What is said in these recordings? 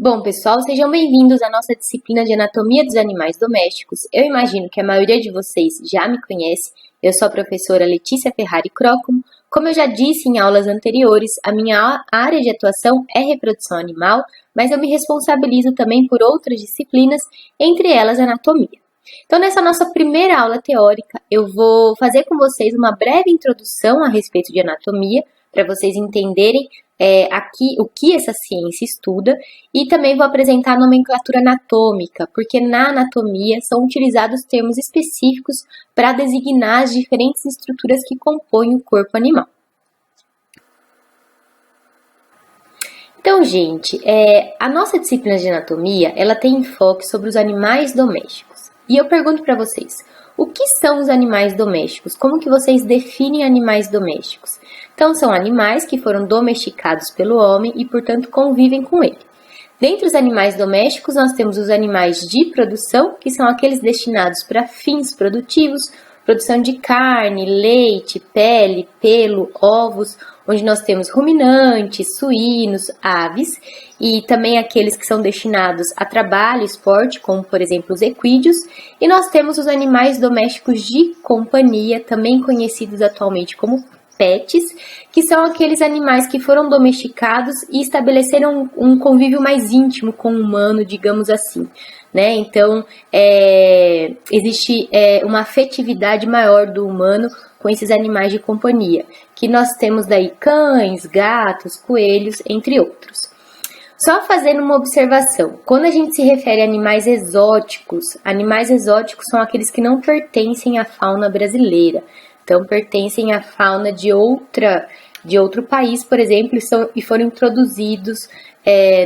Bom, pessoal, sejam bem-vindos à nossa disciplina de Anatomia dos Animais Domésticos. Eu imagino que a maioria de vocês já me conhece. Eu sou a professora Letícia Ferrari Crocum. Como eu já disse em aulas anteriores, a minha área de atuação é reprodução animal, mas eu me responsabilizo também por outras disciplinas, entre elas anatomia. Então, nessa nossa primeira aula teórica, eu vou fazer com vocês uma breve introdução a respeito de anatomia, para vocês entenderem aqui o que essa ciência estuda, e também vou apresentar a nomenclatura anatômica, porque na anatomia são utilizados termos específicos para designar as diferentes estruturas que compõem o corpo animal. Então, gente, a nossa disciplina de anatomia, ela tem enfoque sobre os animais domésticos. E eu pergunto para vocês, o que são os animais domésticos? Como que vocês definem animais domésticos? Então, são animais que foram domesticados pelo homem e, portanto, convivem com ele. Dentre os animais domésticos, nós temos os animais de produção, que são aqueles destinados para fins produtivos, produção de carne, leite, pele, pelo, ovos, onde nós temos ruminantes, suínos, aves, e também aqueles que são destinados a trabalho, esporte, como por exemplo os equídeos, e nós temos os animais domésticos de companhia, também conhecidos atualmente como pets, que são aqueles animais que foram domesticados e estabeleceram um convívio mais íntimo com o humano, digamos assim, né? Então, existe uma afetividade maior do humano com esses animais de companhia, que nós temos daí cães, gatos, coelhos, entre outros. Só fazendo uma observação, quando a gente se refere a animais exóticos são aqueles que não pertencem à fauna brasileira. Então, pertencem à fauna de outro país, por exemplo, e foram introduzidos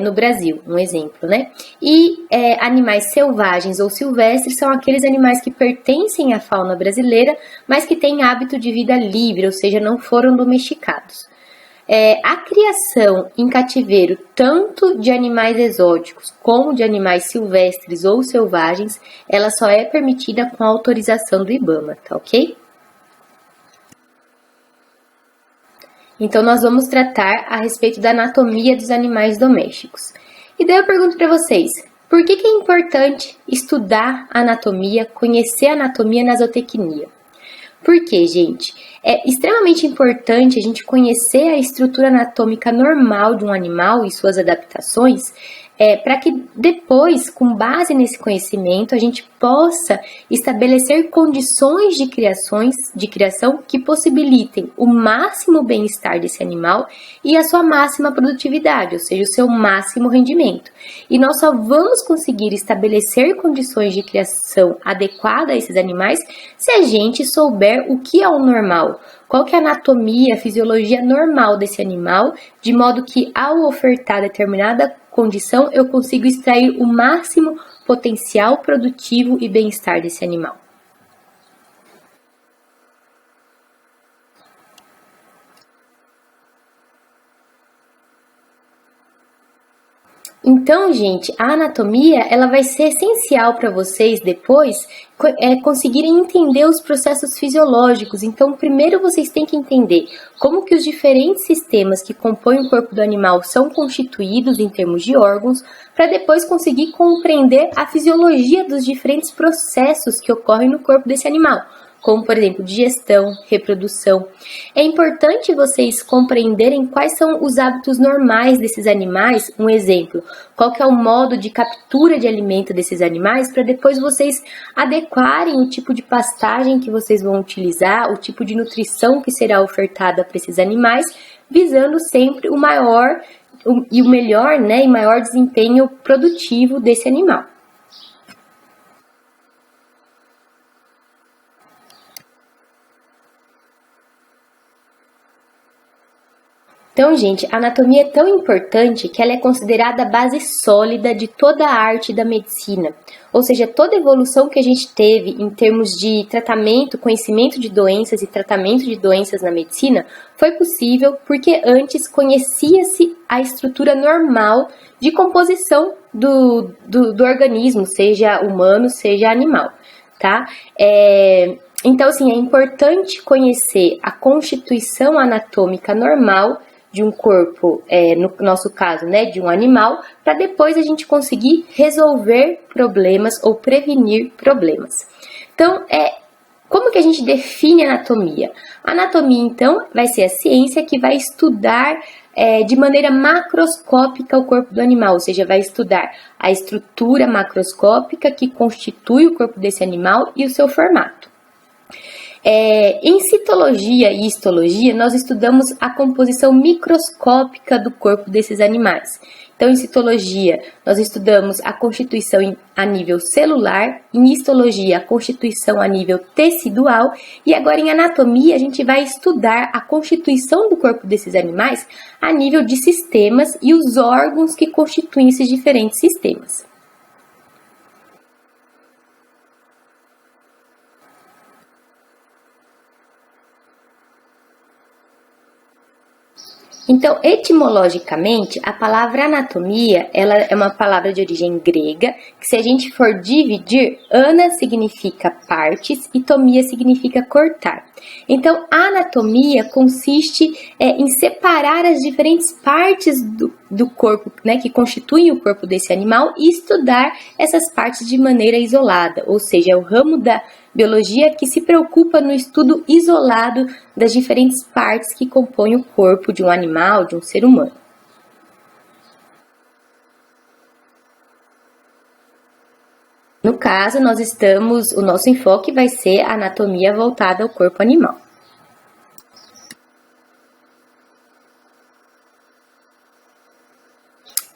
no Brasil, um exemplo, né? E animais selvagens ou silvestres são aqueles animais que pertencem à fauna brasileira, mas que têm hábito de vida livre, ou seja, não foram domesticados. A criação em cativeiro, tanto de animais exóticos como de animais silvestres ou selvagens, ela só é permitida com a autorização do IBAMA, tá ok? Então, nós vamos tratar a respeito da anatomia dos animais domésticos. E daí eu pergunto para vocês, por que é importante estudar a anatomia, conhecer a anatomia na zootecnia? Porque, gente, é extremamente importante a gente conhecer a estrutura anatômica normal de um animal e suas adaptações, para que depois, com base nesse conhecimento, a gente possa estabelecer condições de criação que possibilitem o máximo bem-estar desse animal e a sua máxima produtividade, ou seja, o seu máximo rendimento. E nós só vamos conseguir estabelecer condições de criação adequada a esses animais se a gente souber o que é o normal, qual que é a anatomia, a fisiologia normal desse animal, de modo que ao ofertar determinada condição, eu consigo extrair o máximo potencial produtivo e bem-estar desse animal. Então, gente, a anatomia ela vai ser essencial para vocês depois conseguirem entender os processos fisiológicos. Então, primeiro vocês têm que entender como que os diferentes sistemas que compõem o corpo do animal são constituídos em termos de órgãos, para depois conseguir compreender a fisiologia dos diferentes processos que ocorrem no corpo desse animal, como, por exemplo, digestão, reprodução. É importante vocês compreenderem quais são os hábitos normais desses animais, um exemplo, qual que é o modo de captura de alimento desses animais, para depois vocês adequarem o tipo de pastagem que vocês vão utilizar, o tipo de nutrição que será ofertada para esses animais, visando sempre o maior e o melhor, né, e maior desempenho produtivo desse animal. Então, gente, a anatomia é tão importante que ela é considerada a base sólida de toda a arte da medicina. Ou seja, toda evolução que a gente teve em termos de tratamento, conhecimento de doenças e tratamento de doenças na medicina foi possível porque antes conhecia-se a estrutura normal de composição do organismo, seja humano, seja animal, tá? Então, assim, é importante conhecer a constituição anatômica normal de um corpo, no nosso caso, né, de um animal, para depois a gente conseguir resolver problemas ou prevenir problemas. Então, como que a gente define a anatomia? A anatomia, então, vai ser a ciência que vai estudar de maneira macroscópica o corpo do animal, ou seja, vai estudar a estrutura macroscópica que constitui o corpo desse animal e o seu formato. Em citologia e histologia, nós estudamos a composição microscópica do corpo desses animais. Então, em citologia, nós estudamos a constituição a nível celular, em histologia, a constituição a nível tecidual, e agora em anatomia, a gente vai estudar a constituição do corpo desses animais a nível de sistemas e os órgãos que constituem esses diferentes sistemas. Então, etimologicamente, a palavra anatomia, ela é uma palavra de origem grega, que se a gente for dividir, ana significa partes e tomia significa cortar. Então, a anatomia consiste em separar as diferentes partes do corpo, né, que constituem o corpo desse animal e estudar essas partes de maneira isolada, ou seja, é o ramo da biologia que se preocupa no estudo isolado das diferentes partes que compõem o corpo de um animal, de um ser humano. No caso, o nosso enfoque vai ser a anatomia voltada ao corpo animal.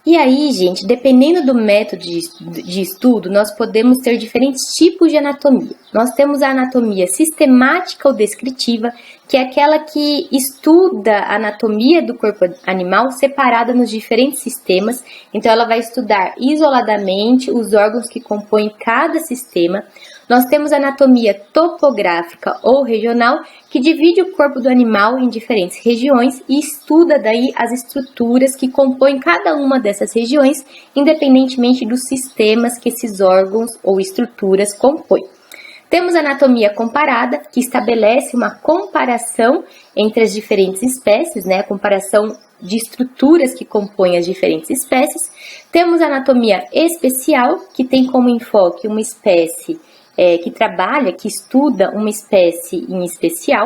E aí, gente, dependendo do método de estudo, nós podemos ter diferentes tipos de anatomia. Nós temos a anatomia sistemática ou descritiva, que é aquela que estuda a anatomia do corpo animal separada nos diferentes sistemas. Então, ela vai estudar isoladamente os órgãos que compõem cada sistema. Nós temos a anatomia topográfica ou regional, que divide o corpo do animal em diferentes regiões e estuda daí as estruturas que compõem cada uma dessas regiões, independentemente dos sistemas que esses órgãos ou estruturas compõem. Temos a anatomia comparada, que estabelece uma comparação entre as diferentes espécies, né? A comparação de estruturas que compõem as diferentes espécies. Temos a anatomia especial, que tem como enfoque uma espécie que estuda uma espécie em especial.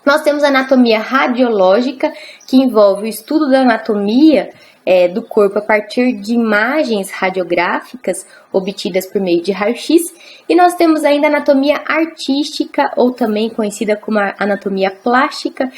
Nós temos a anatomia radiológica, que envolve o estudo da anatomia do corpo a partir de imagens radiográficas obtidas por meio de raio-x. E nós temos ainda a anatomia artística, ou também conhecida como a anatomia plástica,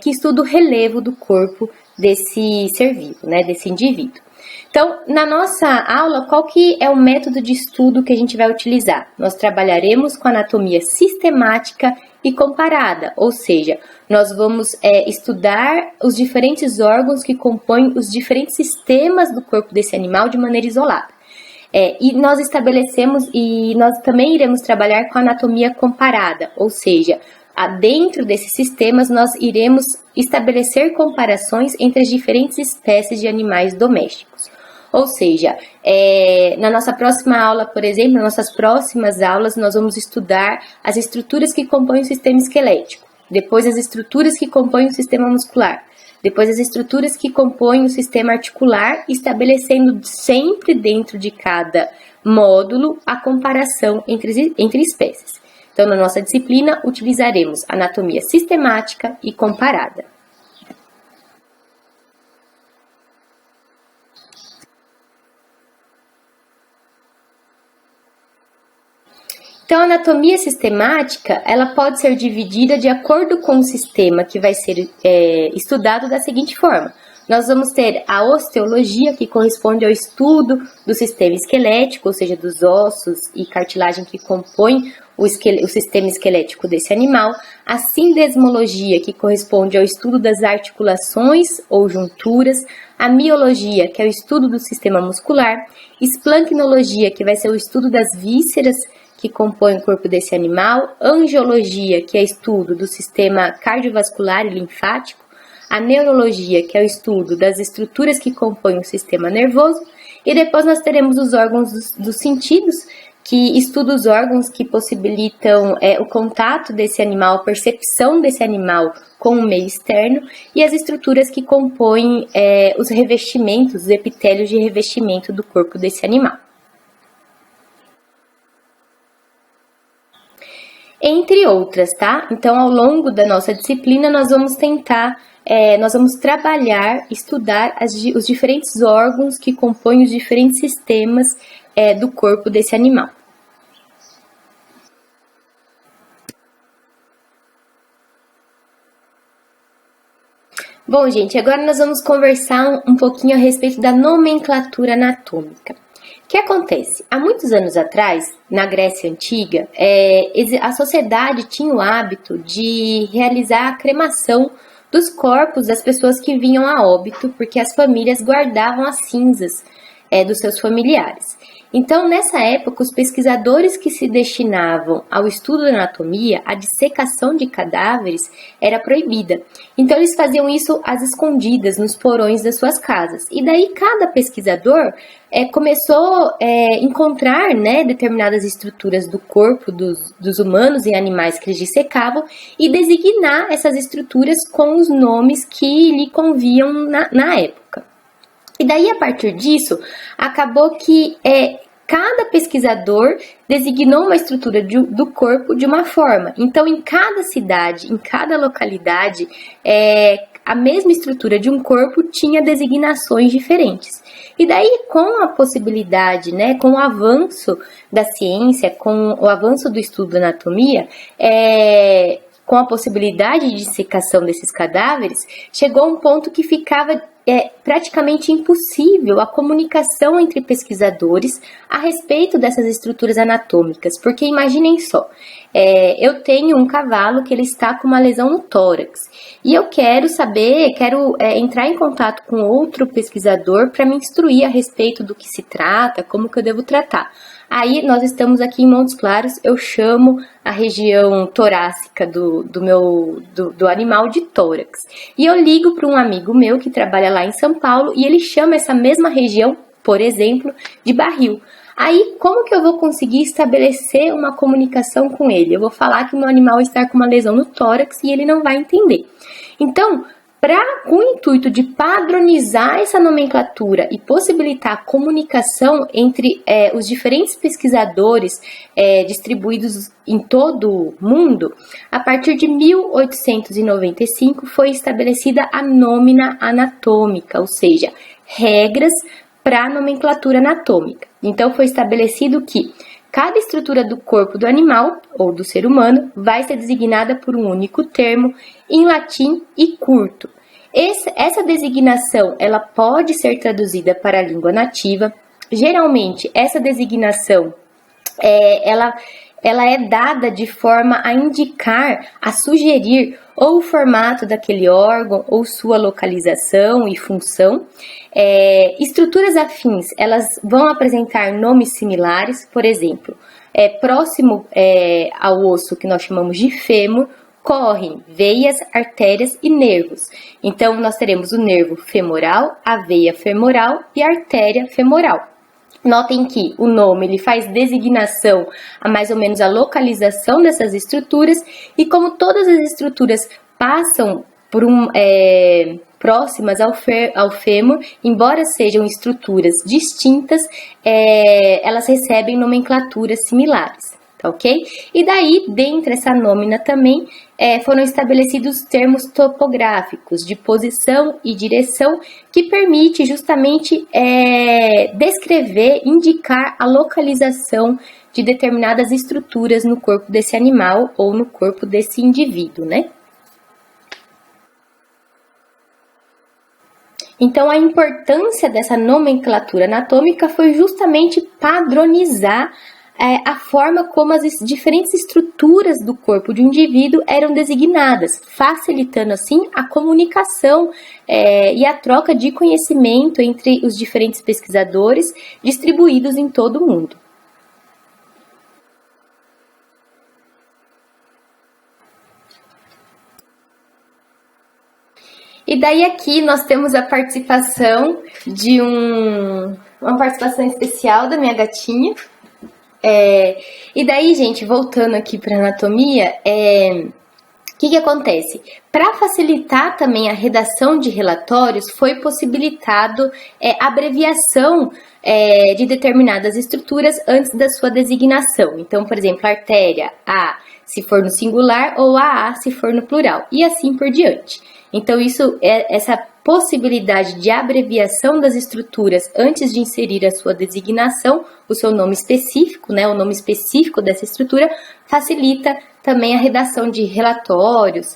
que estuda o relevo do corpo desse ser vivo, né, desse indivíduo. Então, na nossa aula, qual que é o método de estudo que a gente vai utilizar? Nós trabalharemos com anatomia sistemática e comparada, ou seja, nós vamos estudar os diferentes órgãos que compõem os diferentes sistemas do corpo desse animal de maneira isolada. E nós também iremos trabalhar com a anatomia comparada, ou seja, dentro desses sistemas nós iremos estabelecer comparações entre as diferentes espécies de animais domésticos. Ou seja, na nossa próxima aula, por exemplo, nas nossas próximas aulas, nós vamos estudar as estruturas que compõem o sistema esquelético, depois as estruturas que compõem o sistema muscular, depois as estruturas que compõem o sistema articular, estabelecendo sempre dentro de cada módulo a comparação entre espécies. Então, na nossa disciplina, utilizaremos anatomia sistemática e comparada. Então, a anatomia sistemática, ela pode ser dividida de acordo com o sistema que vai ser estudado da seguinte forma. Nós vamos ter a osteologia, que corresponde ao estudo do sistema esquelético, ou seja, dos ossos e cartilagem que compõem o sistema esquelético desse animal. A sindesmologia, que corresponde ao estudo das articulações ou junturas. A miologia, que é o estudo do sistema muscular. Esplancnologia, que vai ser o estudo das vísceras que compõem o corpo desse animal. Angiologia, que é o estudo do sistema cardiovascular e linfático. A neurologia, que é o estudo das estruturas que compõem o sistema nervoso, e depois nós teremos os órgãos dos sentidos, que estuda os órgãos que possibilitam o contato desse animal, a percepção desse animal com o meio externo, e as estruturas que compõem os revestimentos, os epitélios de revestimento do corpo desse animal. Entre outras, tá? Então, ao longo da nossa disciplina, nós vamos trabalhar, estudar os diferentes órgãos que compõem os diferentes sistemas do corpo desse animal. Bom, gente, agora nós vamos conversar um pouquinho a respeito da nomenclatura anatômica. O que acontece? Há muitos anos atrás, na Grécia Antiga, a sociedade tinha o hábito de realizar a cremação dos corpos das pessoas que vinham a óbito, porque as famílias guardavam as cinzas dos seus familiares. Então, nessa época, os pesquisadores que se destinavam ao estudo da anatomia, a dissecação de cadáveres, era proibida. Então, eles faziam isso às escondidas, nos porões das suas casas. E daí, cada pesquisador começou a encontrar determinadas estruturas do corpo dos humanos e animais que eles dissecavam e designar essas estruturas com os nomes que lhe conviam na época. E daí, a partir disso, acabou que cada pesquisador designou uma estrutura do corpo de uma forma. Então, em cada cidade, em cada localidade, a mesma estrutura de um corpo tinha designações diferentes. E daí, com a possibilidade, com o avanço da ciência, com o avanço do estudo da anatomia, com a possibilidade de dissecação desses cadáveres, chegou a um ponto que ficava praticamente impossível a comunicação entre pesquisadores a respeito dessas estruturas anatômicas, porque imaginem só, eu tenho um cavalo que ele está com uma lesão no tórax e eu quero entrar em contato com outro pesquisador para me instruir a respeito do que se trata, como que eu devo tratar. Aí nós estamos aqui em Montes Claros, eu chamo a região torácica do animal de tórax. E eu ligo para um amigo meu que trabalha lá em São Paulo e ele chama essa mesma região, por exemplo, de barril. Aí, como que eu vou conseguir estabelecer uma comunicação com ele? Eu vou falar que o meu animal está com uma lesão no tórax e ele não vai entender. Então, com o intuito de padronizar essa nomenclatura e possibilitar a comunicação entre os diferentes pesquisadores distribuídos em todo o mundo, a partir de 1895 foi estabelecida a nómina anatômica, ou seja, regras para a nomenclatura anatômica. Então, foi estabelecido que cada estrutura do corpo do animal ou do ser humano vai ser designada por um único termo em latim e curto. Essa designação ela pode ser traduzida para a língua nativa. Geralmente, essa designação ela é dada de forma a indicar, a sugerir ou o formato daquele órgão ou sua localização e função. Estruturas afins, elas vão apresentar nomes similares, por exemplo, próximo ao osso que nós chamamos de fêmur, correm veias, artérias e nervos. Então, nós teremos o nervo femoral, a veia femoral e a artéria femoral. Notem que o nome ele faz designação a mais ou menos a localização dessas estruturas e como todas as estruturas passam por próximas ao fêmur, embora sejam estruturas distintas, elas recebem nomenclaturas similares. Ok? E daí, dentro dessa nómina também, foram estabelecidos termos topográficos de posição e direção que permite justamente descrever, indicar a localização de determinadas estruturas no corpo desse animal ou no corpo desse indivíduo, né? Então, a importância dessa nomenclatura anatômica foi justamente padronizar a forma como as diferentes estruturas do corpo de um indivíduo eram designadas, facilitando assim a comunicação e a troca de conhecimento entre os diferentes pesquisadores distribuídos em todo o mundo. E daí aqui nós temos a participação de uma participação especial da minha gatinha. E daí, gente, voltando aqui para anatomia, o que acontece? Para facilitar também a redação de relatórios, foi possibilitado a abreviação de determinadas estruturas antes da sua designação. Então, por exemplo, artéria A se for no singular ou AA se for no plural, e assim por diante. Então, essa possibilidade de abreviação das estruturas antes de inserir a sua designação, o seu nome específico, né, o nome específico dessa estrutura, facilita também a redação de relatórios,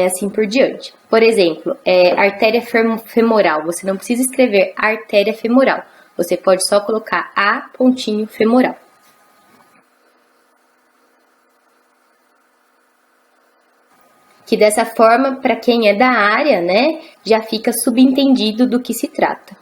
assim por diante. Por exemplo, artéria femoral, você não precisa escrever artéria femoral, você pode só colocar A pontinho femoral. Que dessa forma, para quem é da área, né, já fica subentendido do que se trata.